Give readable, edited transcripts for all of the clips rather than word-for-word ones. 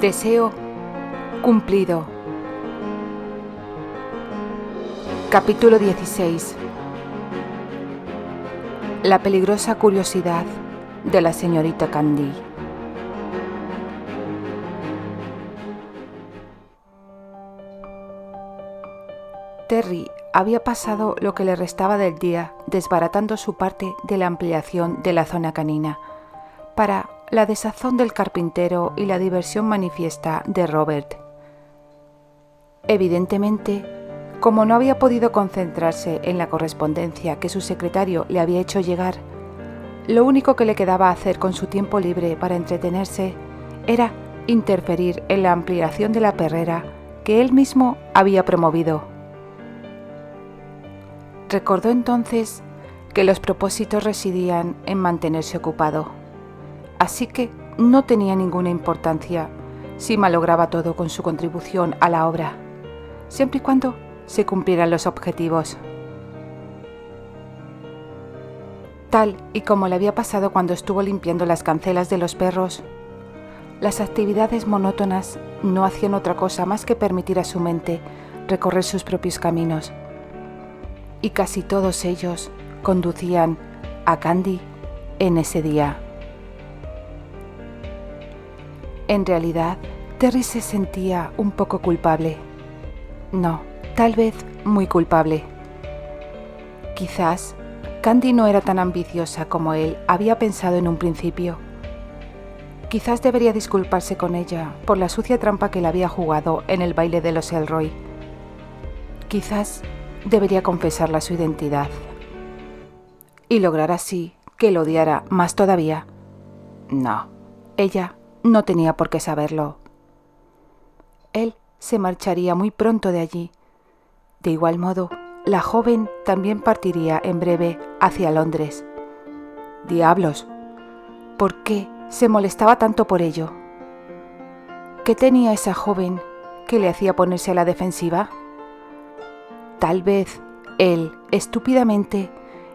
Deseo cumplido. Capítulo 16. La peligrosa curiosidad de la señorita Candy. Terry había pasado lo que le restaba del día desbaratando su parte de la ampliación de la zona canina, para la desazón del carpintero y la diversión manifiesta de Robert. Evidentemente, como no había podido concentrarse en la correspondencia que su secretario le había hecho llegar, lo único que le quedaba hacer con su tiempo libre para entretenerse era interferir en la ampliación de la perrera que él mismo había promovido. Recordó entonces que los propósitos residían en mantenerse ocupado, así que no tenía ninguna importancia si malograba todo con su contribución a la obra, siempre y cuando se cumplieran los objetivos. Tal y como le había pasado cuando estuvo limpiando las cancelas de los perros, las actividades monótonas no hacían otra cosa más que permitir a su mente recorrer sus propios caminos, y casi todos ellos conducían a Candy en ese día. En realidad, Terry se sentía un poco culpable. No, tal vez muy culpable. Quizás Candy no era tan ambiciosa como él había pensado en un principio. Quizás debería disculparse con ella por la sucia trampa que le había jugado en el baile de los Elroy. Quizás debería confesarle su identidad y lograr así que lo odiara más todavía. No, ella no tenía por qué saberlo. Él se marcharía muy pronto de allí. De igual modo, la joven también partiría en breve hacia Londres. Diablos, ¿por qué se molestaba tanto por ello? ¿Qué tenía esa joven que le hacía ponerse a la defensiva? Tal vez él, estúpidamente,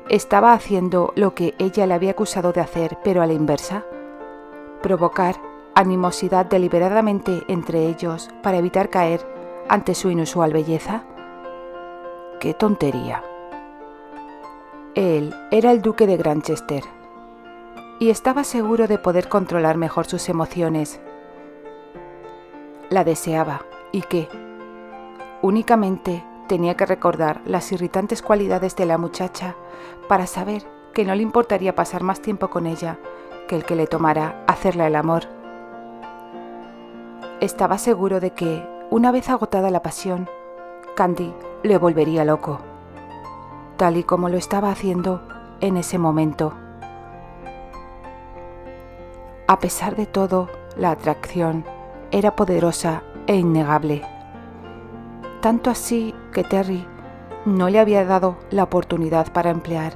estaba haciendo lo que ella le había acusado de hacer, pero a la inversa. Provocar animosidad deliberadamente entre ellos para evitar caer ante su inusual belleza. ¡Qué tontería! Él era el duque de Granchester y estaba seguro de poder controlar mejor sus emociones. La deseaba y que únicamente tenía que recordar las irritantes cualidades de la muchacha para saber que no le importaría pasar más tiempo con ella que el que le tomara hacerle el amor. Estaba seguro de que, una vez agotada la pasión, Candy le volvería loco, tal y como lo estaba haciendo en ese momento. A pesar de todo, la atracción era poderosa e innegable. Tanto así que Terry no le había dado la oportunidad para emplear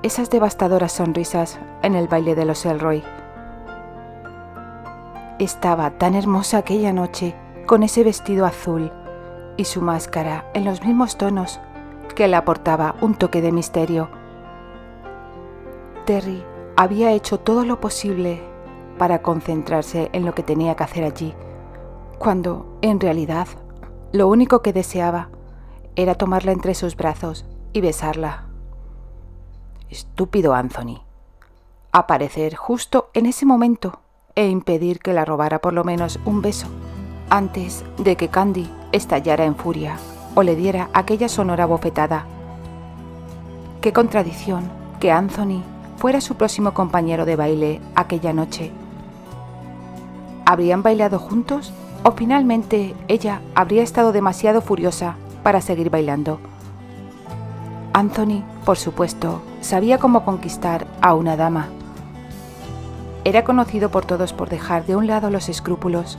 esas devastadoras sonrisas en el baile de los Elroy. Estaba tan hermosa aquella noche con ese vestido azul y su máscara en los mismos tonos que le aportaba un toque de misterio. Terry había hecho todo lo posible para concentrarse en lo que tenía que hacer allí, cuando, en realidad, lo único que deseaba era tomarla entre sus brazos y besarla. Estúpido Anthony. Aparecer justo en ese momento e impedir que la robara por lo menos un beso, antes de que Candy estallara en furia o le diera aquella sonora bofetada. Qué contradicción que Anthony fuera su próximo compañero de baile aquella noche. ¿Habrían bailado juntos o finalmente ella habría estado demasiado furiosa para seguir bailando? Anthony, por supuesto, sabía cómo conquistar a una dama. Era conocido por todos por dejar de un lado los escrúpulos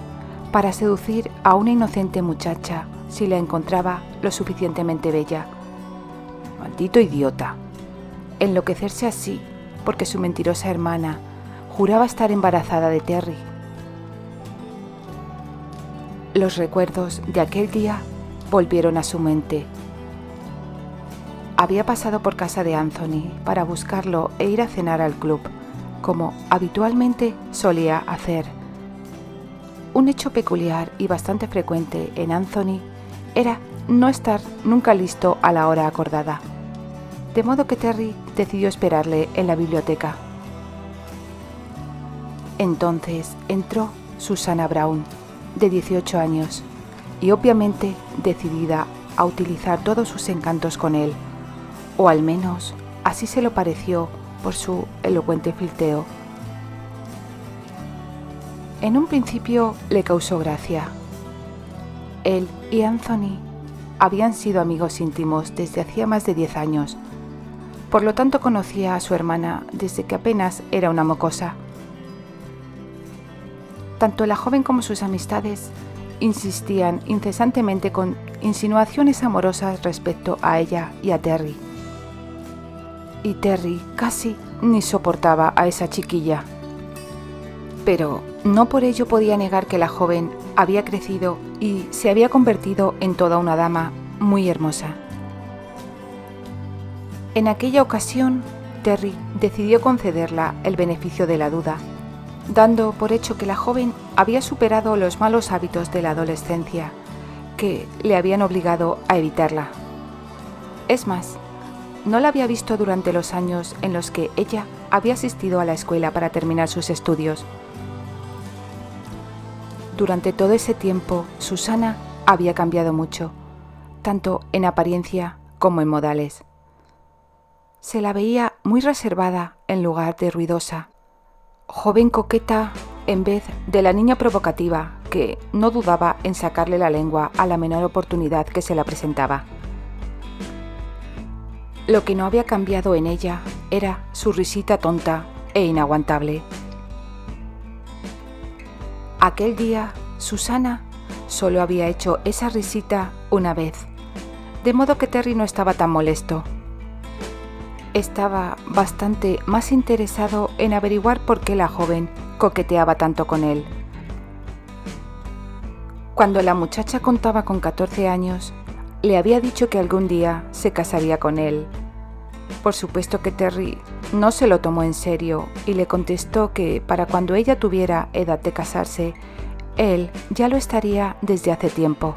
para seducir a una inocente muchacha si la encontraba lo suficientemente bella. Maldito idiota. Enloquecerse así porque su mentirosa hermana juraba estar embarazada de Terry. Los recuerdos de aquel día volvieron a su mente. Había pasado por casa de Anthony para buscarlo e ir a cenar al club, como habitualmente solía hacer. Un hecho peculiar y bastante frecuente en Anthony era no estar nunca listo a la hora acordada, de modo que Terry decidió esperarle en la biblioteca. Entonces entró Susannah Brown, de 18 años, y obviamente decidida a utilizar todos sus encantos con él, o al menos así se lo pareció por su elocuente flirteo. En un principio le causó gracia. Él y Anthony habían sido amigos íntimos desde hacía más de 10 años, por lo tanto conocía a su hermana desde que apenas era una mocosa. Tanto la joven como sus amistades insistían incesantemente con insinuaciones amorosas respecto a ella y a Terry. Y Terry casi ni soportaba a esa chiquilla. Pero no por ello podía negar que la joven había crecido y se había convertido en toda una dama muy hermosa. En aquella ocasión, Terry decidió concederla el beneficio de la duda, dando por hecho que la joven había superado los malos hábitos de la adolescencia, que le habían obligado a evitarla. Es más, no la había visto durante los años en los que ella había asistido a la escuela para terminar sus estudios. Durante todo ese tiempo, Susannah había cambiado mucho, tanto en apariencia como en modales. Se la veía muy reservada en lugar de ruidosa, joven coqueta en vez de la niña provocativa que no dudaba en sacarle la lengua a la menor oportunidad que se la presentaba. Lo que no había cambiado en ella era su risita tonta e inaguantable. Aquel día, Susannah solo había hecho esa risita una vez, de modo que Terry no estaba tan molesto. Estaba bastante más interesado en averiguar por qué la joven coqueteaba tanto con él. Cuando la muchacha contaba con 14 años, le había dicho que algún día se casaría con él. Por supuesto que Terry no se lo tomó en serio y le contestó que para cuando ella tuviera edad de casarse, él ya lo estaría desde hace tiempo.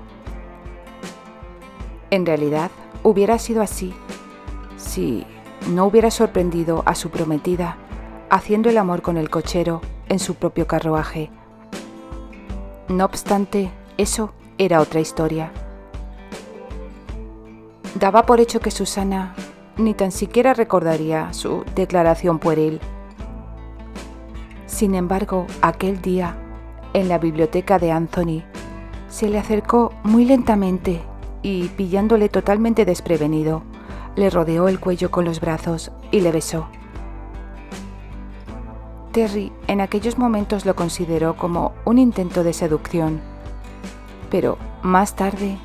En realidad, hubiera sido así si no hubiera sorprendido a su prometida haciendo el amor con el cochero en su propio carruaje. No obstante, eso era otra historia. Daba por hecho que Susannah ni tan siquiera recordaría su declaración pueril. Sin embargo, aquel día, en la biblioteca de Anthony, se le acercó muy lentamente y, pillándole totalmente desprevenido, le rodeó el cuello con los brazos y le besó. Terry en aquellos momentos lo consideró como un intento de seducción, pero más tarde,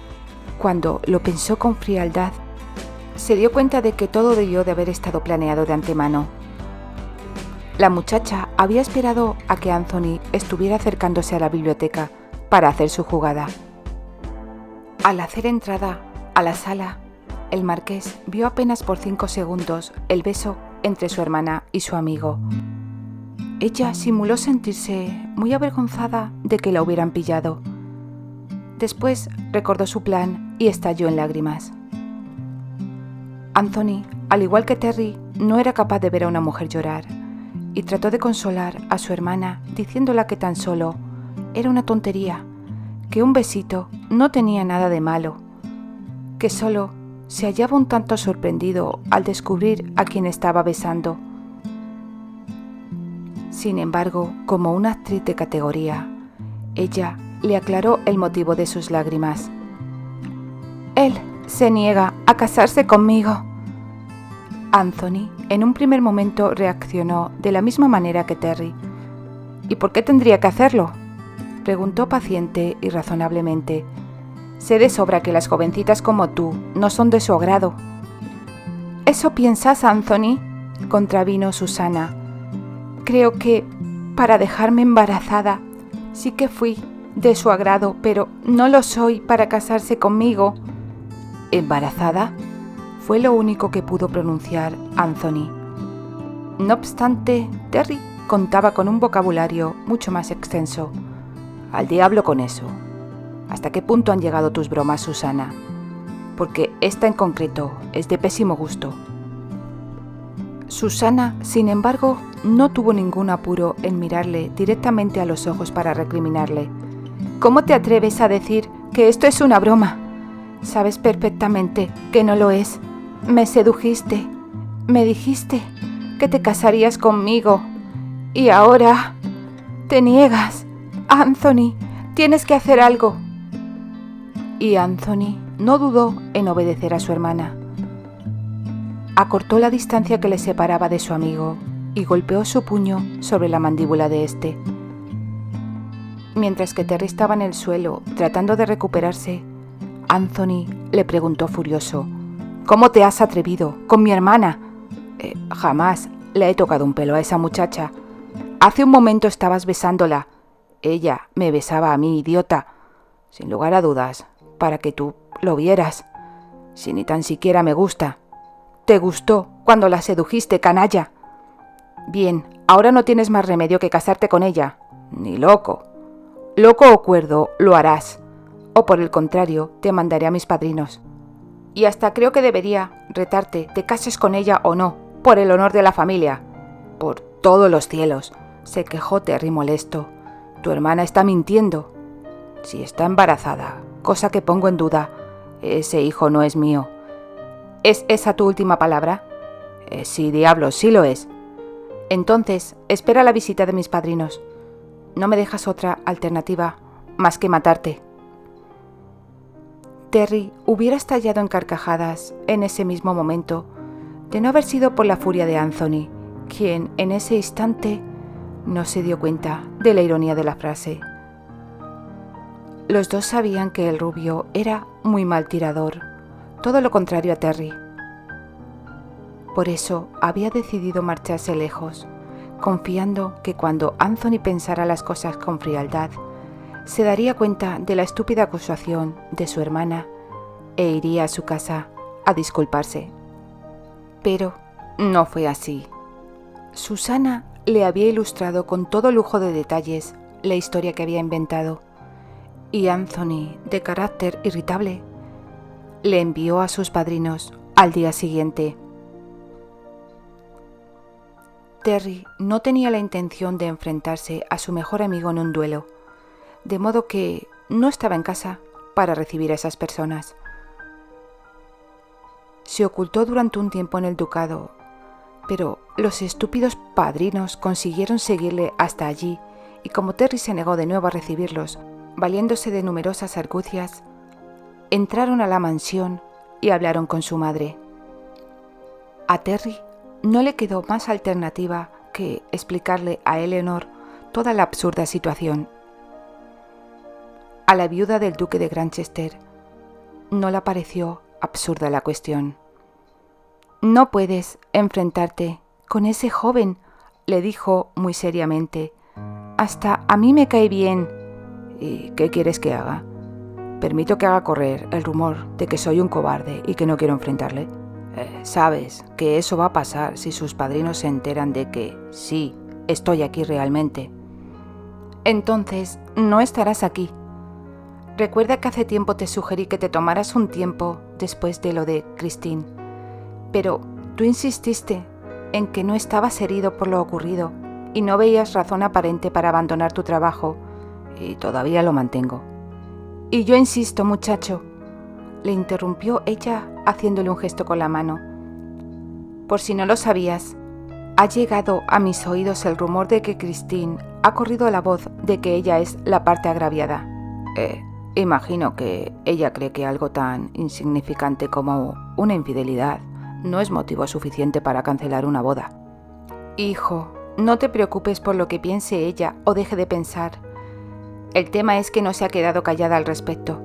cuando lo pensó con frialdad, se dio cuenta de que todo debió de haber estado planeado de antemano. La muchacha había esperado a que Anthony estuviera acercándose a la biblioteca para hacer su jugada. Al hacer entrada a la sala, el marqués vio apenas por 5 segundos el beso entre su hermana y su amigo. Ella simuló sentirse muy avergonzada de que la hubieran pillado. Después recordó su plan y estalló en lágrimas. Anthony, al igual que Terry, no era capaz de ver a una mujer llorar y trató de consolar a su hermana diciéndola que tan solo era una tontería, que un besito no tenía nada de malo, que solo se hallaba un tanto sorprendido al descubrir a quien estaba besando. Sin embargo, como una actriz de categoría, ella le aclaró el motivo de sus lágrimas. Él se niega a casarse conmigo. Anthony, en un primer momento, reaccionó de la misma manera que Terry. ¿Y por qué tendría que hacerlo?, preguntó paciente y razonablemente. Sé de sobra que las jovencitas como tú no son de su agrado. ¿Eso piensas, Anthony?, contravino Susannah. Creo que, para dejarme embarazada, sí que fui de su agrado, pero no lo soy para casarse conmigo. ¿Embarazada?, fue lo único que pudo pronunciar Anthony. No obstante, Terry contaba con un vocabulario mucho más extenso. Al diablo con eso. ¿Hasta qué punto han llegado tus bromas, Susana? Porque esta en concreto es de pésimo gusto. Susana, sin embargo, no tuvo ningún apuro en mirarle directamente a los ojos para recriminarle. ¿Cómo te atreves a decir que esto es una broma? Sabes perfectamente que no lo es. Me sedujiste. Me dijiste que te casarías conmigo. Y ahora te niegas. Anthony, tienes que hacer algo. Y Anthony no dudó en obedecer a su hermana. Acortó la distancia que le separaba de su amigo y golpeó su puño sobre la mandíbula de este. Mientras que Terry estaba en el suelo tratando de recuperarse, Anthony le preguntó furioso: ¿Cómo te has atrevido con mi hermana? Jamás le he tocado un pelo a esa muchacha. Hace un momento estabas besándola. Ella me besaba a mí, idiota. Sin lugar a dudas, para que tú lo vieras. Si ni tan siquiera me gusta. ¿Te gustó cuando la sedujiste, canalla? Bien, ahora no tienes más remedio que casarte con ella. Ni loco. Loco o cuerdo, lo harás. O por el contrario, te mandaré a mis padrinos. Y hasta creo que debería retarte, te cases con ella o no, por el honor de la familia. Por todos los cielos, se quejó Terry molesto. Tu hermana está mintiendo. Si está embarazada, cosa que pongo en duda, ese hijo no es mío. ¿Es esa tu última palabra? Sí, diablo, sí lo es. Entonces, espera la visita de mis padrinos. No me dejas otra alternativa más que matarte. Terry hubiera estallado en carcajadas en ese mismo momento, de no haber sido por la furia de Anthony, quien en ese instante no se dio cuenta de la ironía de la frase. Los dos sabían que el rubio era muy mal tirador, todo lo contrario a Terry. Por eso había decidido marcharse lejos, confiando que cuando Anthony pensara las cosas con frialdad, se daría cuenta de la estúpida acusación de su hermana e iría a su casa a disculparse. Pero no fue así. Susana le había ilustrado con todo lujo de detalles la historia que había inventado, y Anthony, de carácter irritable, le envió a sus padrinos al día siguiente. Terry no tenía la intención de enfrentarse a su mejor amigo en un duelo, de modo que no estaba en casa para recibir a esas personas. Se ocultó durante un tiempo en el ducado, pero los estúpidos padrinos consiguieron seguirle hasta allí, y como Terry se negó de nuevo a recibirlos, valiéndose de numerosas argucias, entraron a la mansión y hablaron con su madre. A Terry no le quedó más alternativa que explicarle a Eleanor toda la absurda situación. A la viuda del duque de Granchester no le pareció absurda la cuestión. «No puedes enfrentarte con ese joven», le dijo muy seriamente. «Hasta a mí me cae bien». «¿Y qué quieres que haga? Permito que haga correr el rumor de que soy un cobarde y que no quiero enfrentarle. Sabes que eso va a pasar si sus padrinos se enteran de que sí, estoy aquí realmente». «Entonces no estarás aquí. Recuerda que hace tiempo te sugerí que te tomaras un tiempo después de lo de Christine, pero tú insististe en que no estabas herido por lo ocurrido y no veías razón aparente para abandonar tu trabajo, y todavía lo mantengo». «Y yo insisto, muchacho», le interrumpió ella haciéndole un gesto con la mano. «Por si no lo sabías, ha llegado a mis oídos el rumor de que Christine ha corrido la voz de que ella es la parte agraviada». Imagino que ella cree que algo tan insignificante como una infidelidad no es motivo suficiente para cancelar una boda». «Hijo, no te preocupes por lo que piense ella o deje de pensar. El tema es que no se ha quedado callada al respecto.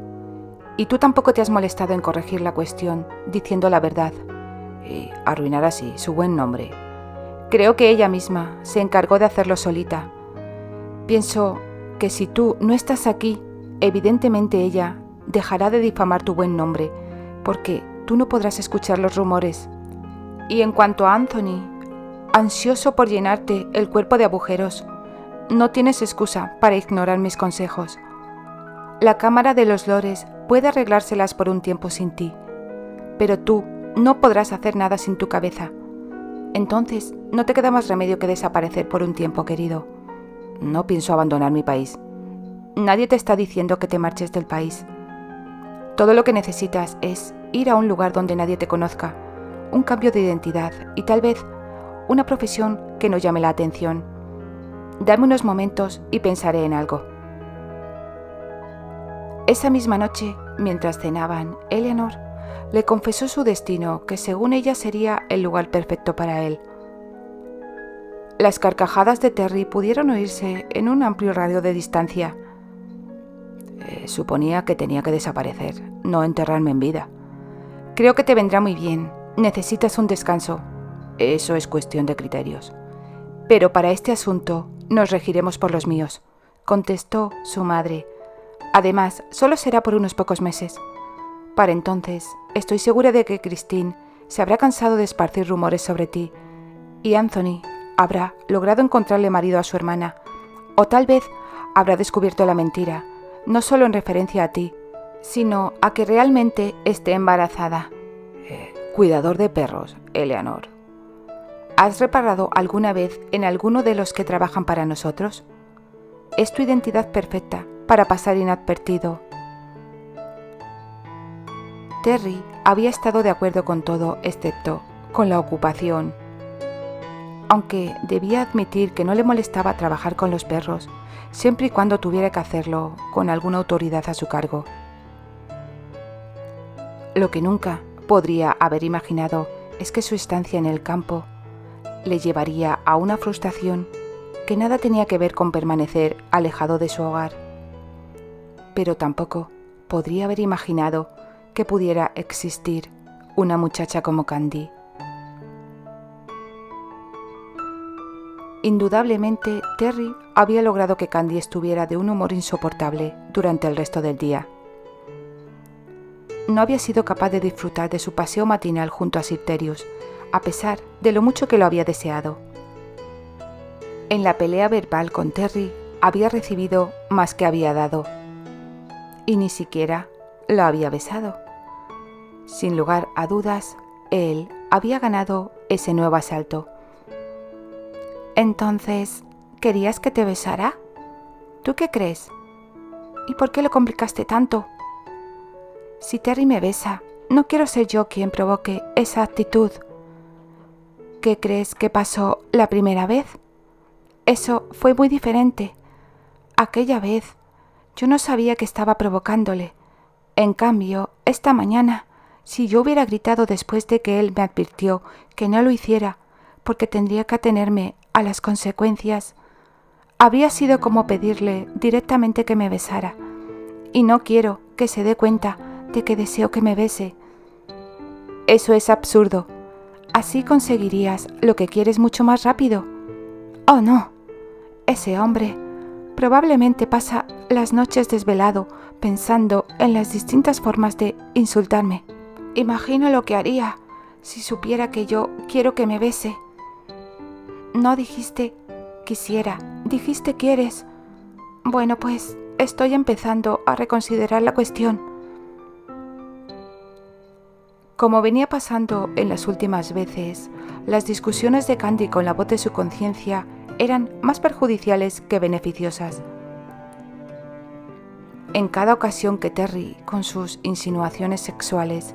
Y tú tampoco te has molestado en corregir la cuestión, diciendo la verdad, y arruinar así su buen nombre. Creo que ella misma se encargó de hacerlo solita. Pienso que si tú no estás aquí, evidentemente ella dejará de difamar tu buen nombre, porque tú no podrás escuchar los rumores. Y en cuanto a Anthony, ansioso por llenarte el cuerpo de agujeros, no tienes excusa para ignorar mis consejos. La Cámara de los Lores puede arreglárselas por un tiempo sin ti, pero tú no podrás hacer nada sin tu cabeza. Entonces, no te queda más remedio que desaparecer por un tiempo, querido. No pienso abandonar mi país. Nadie te está diciendo que te marches del país. Todo lo que necesitas es ir a un lugar donde nadie te conozca, un cambio de identidad y tal vez una profesión que no llame la atención. Dame unos momentos y pensaré en algo. Esa misma noche, mientras cenaban, Eleanor le confesó su destino, que según ella sería el lugar perfecto para él. Las carcajadas de Terry pudieron oírse en un amplio radio de distancia. Suponía que tenía que desaparecer, no enterrarme en vida. Creo que te vendrá muy bien. Necesitas un descanso. Eso es cuestión de criterios. Pero para este asunto nos regiremos por los míos, contestó su madre. Además, solo será por unos pocos meses. Para entonces, estoy segura de que Christine se habrá cansado de esparcir rumores sobre ti y Anthony habrá logrado encontrarle marido a su hermana, o tal vez habrá descubierto la mentira, no solo en referencia a ti, sino a que realmente esté embarazada. Cuidador de perros, Eleanor. ¿Has reparado alguna vez en alguno de los que trabajan para nosotros? Es tu identidad perfecta para pasar inadvertido. Terry había estado de acuerdo con todo excepto con la ocupación. Aunque debía admitir que no le molestaba trabajar con los perros, siempre y cuando tuviera que hacerlo con alguna autoridad a su cargo. Lo que nunca podría haber imaginado es que su estancia en el campo le llevaría a una frustración que nada tenía que ver con permanecer alejado de su hogar. Pero tampoco podría haber imaginado que pudiera existir una muchacha como Candy. Indudablemente, Terry había logrado que Candy estuviera de un humor insoportable durante el resto del día. No había sido capaz de disfrutar de su paseo matinal junto a Sir Terius, a pesar de lo mucho que lo había deseado. En la pelea verbal con Terry había recibido más que había dado, y ni siquiera lo había besado. Sin lugar a dudas, él había ganado ese nuevo asalto. Entonces, ¿querías que te besara? ¿Tú qué crees? ¿Y por qué lo complicaste tanto? Si Terry me besa, no quiero ser yo quien provoque esa actitud. ¿Qué crees que pasó la primera vez? Eso fue muy diferente. Aquella vez, yo no sabía que estaba provocándole. En cambio, esta mañana, si yo hubiera gritado después de que él me advirtió que no lo hiciera, porque tendría que atenerme a las consecuencias, habría sido como pedirle directamente que me besara, y no quiero que se dé cuenta de que deseo que me bese. Eso es absurdo. Así conseguirías lo que quieres mucho más rápido. Oh, no. Ese hombre probablemente pasa las noches desvelado pensando en las distintas formas de insultarme. Imagino lo que haría si supiera que yo quiero que me bese. No dijiste quisiera, dijiste quieres. Bueno, pues estoy empezando a reconsiderar la cuestión. Como venía pasando en las últimas veces, las discusiones de Candy con la voz de su conciencia eran más perjudiciales que beneficiosas. En cada ocasión que Terry, con sus insinuaciones sexuales,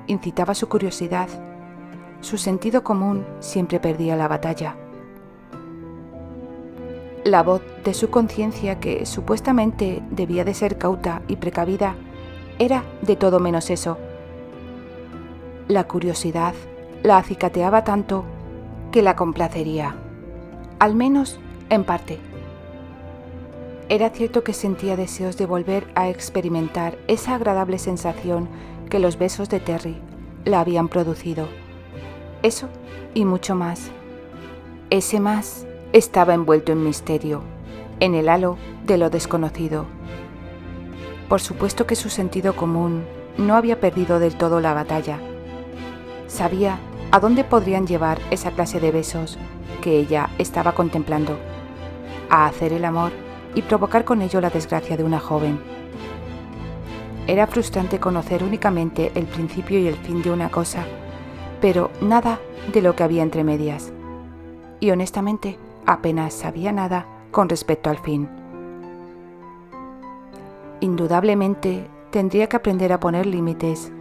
incitaba su curiosidad, su sentido común siempre perdía la batalla. La voz de su conciencia, que supuestamente debía de ser cauta y precavida, era de todo menos eso. La curiosidad la acicateaba tanto que la complacería, al menos en parte. Era cierto que sentía deseos de volver a experimentar esa agradable sensación que los besos de Terry la habían producido. Eso y mucho más. Ese más estaba envuelto en misterio, en el halo de lo desconocido. Por supuesto que su sentido común no había perdido del todo la batalla. Sabía a dónde podrían llevar esa clase de besos que ella estaba contemplando. a hacer el amor y provocar con ello la desgracia de una joven. Era frustrante conocer únicamente el principio y el fin de una cosa, pero nada de lo que había entre medias. Y honestamente, apenas sabía nada con respecto al fin. Indudablemente, tendría que aprender a poner límites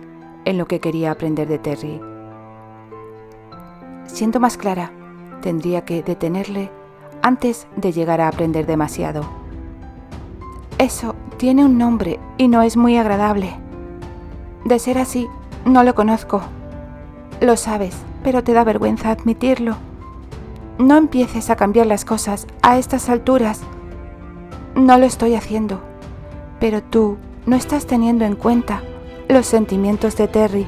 en lo que quería aprender de Terry. Siendo más clara, tendría que detenerle antes de llegar a aprender demasiado. Eso tiene un nombre y no es muy agradable. De ser así, no lo conozco. Lo sabes, pero te da vergüenza admitirlo. No empieces a cambiar las cosas a estas alturas. No lo estoy haciendo, pero tú no estás teniendo en cuenta los sentimientos de Terry.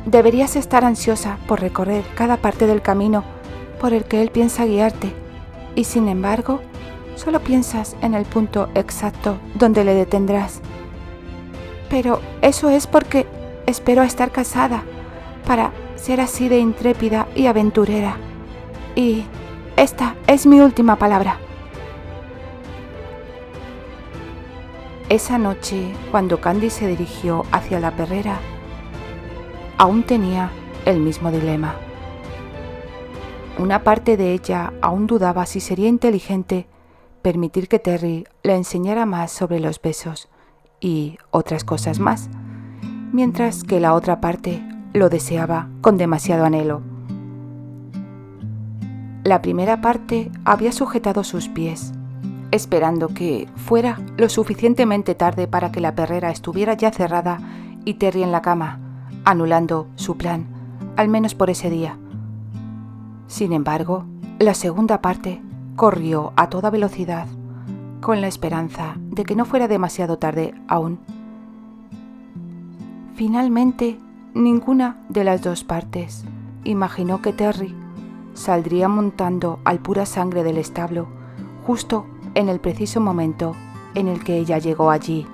Deberías estar ansiosa por recorrer cada parte del camino por el que él piensa guiarte, y sin embargo, solo piensas en el punto exacto donde le detendrás. Pero eso es porque espero a estar casada para ser así de intrépida y aventurera. Y esta es mi última palabra. Esa noche, cuando Candy se dirigió hacia la perrera, aún tenía el mismo dilema. Una parte de ella aún dudaba si sería inteligente permitir que Terry le enseñara más sobre los besos y otras cosas más, mientras que la otra parte lo deseaba con demasiado anhelo. La primera parte había sujetado sus pies, esperando que fuera lo suficientemente tarde para que la perrera estuviera ya cerrada y Terry en la cama, anulando su plan, al menos por ese día. Sin embargo, la segunda parte corrió a toda velocidad, con la esperanza de que no fuera demasiado tarde aún. Finalmente, ninguna de las dos partes imaginó que Terry saldría montando al pura sangre del establo justo en el preciso momento en el que ella llegó allí.